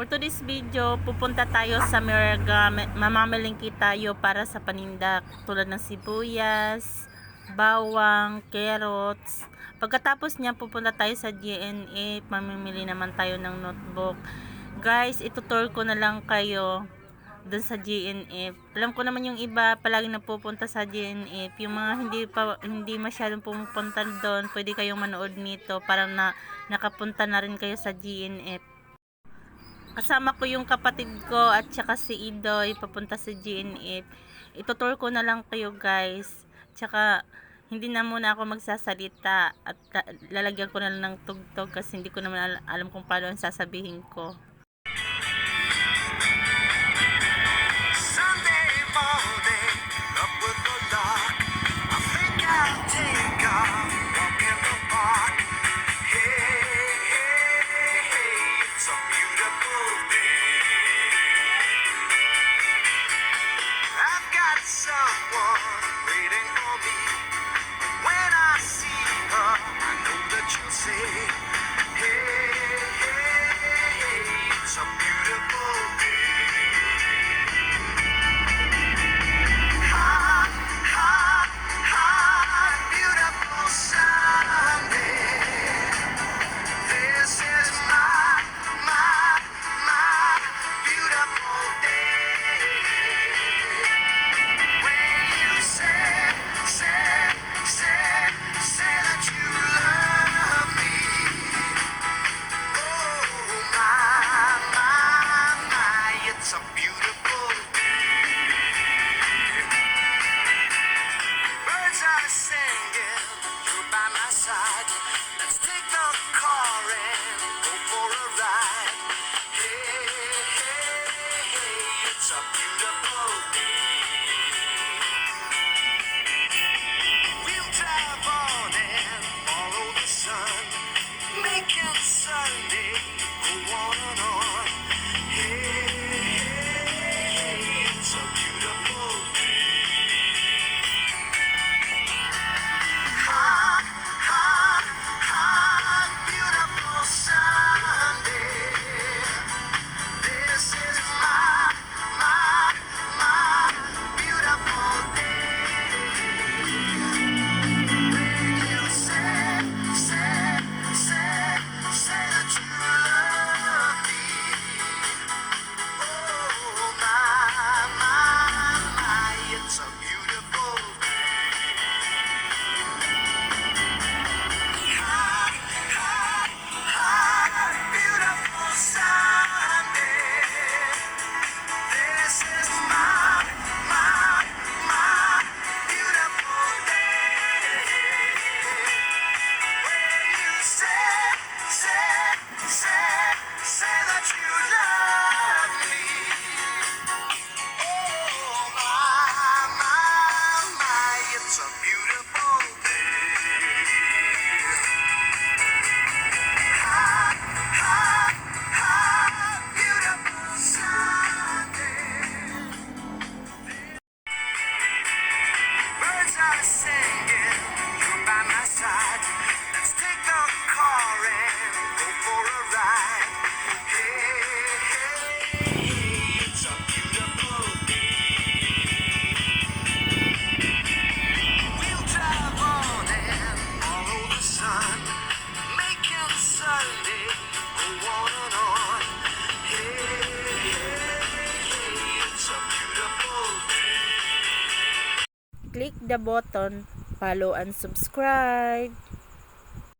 For today's video, pupunta tayo sa Miraga. Mamamalingki tayo para sa paninda tulad ng sibuyas, bawang, carrots. Pagkatapos niya, pupunta tayo sa GNF. Mamimili naman tayo ng notebook. Guys, itutur ko na lang kayo dun sa GNF. Alam ko naman yung iba palagi napupunta sa GNF. Yung mga hindi masyadong pumupunta doon, pwede kayong manood nito para nakapunta na rin kayo sa GNF. Kasama ko yung kapatid ko at saka si Idoy papunta sa GNF. Itutur ko na lang kayo guys. Tsaka hindi na muna ako magsasalita at lalagyan ko na lang ng tugtog kasi hindi ko naman alam kung paano ang sasabihin ko. Someone waiting for me. When I see her, I know that you'll say, hey, hey, hey, it's a beautiful day. Hot, hot, hot, beautiful Sunday. This is my beautiful day. Say that you love me. Oh, my, it's a beautiful day. Birds are singing, you're by my side. Let's take the car and go for a ride. Hey, hey, hey, it's a beautiful day. Making Sunday go on and on. Hey, hey, it's a beautiful day. Hot, hot, hot, beautiful Sunday. This is my beautiful day. When you say that you love me. Oh, my, it's a beautiful day. Hot, hot, hot, beautiful Sunday. This is my beautiful day. When you say that you love me. Oh, my, it's a beautiful day. Hot, hot, hot, beautiful Sunday. Birds are singing, you're by my side. Let's take the car and go for a ride. Hey, hey, it's a beautiful day. We'll drive on and follow the sun, making Sunday go on and on. Hey, hey, it's a beautiful day. Click the button, follow and subscribe.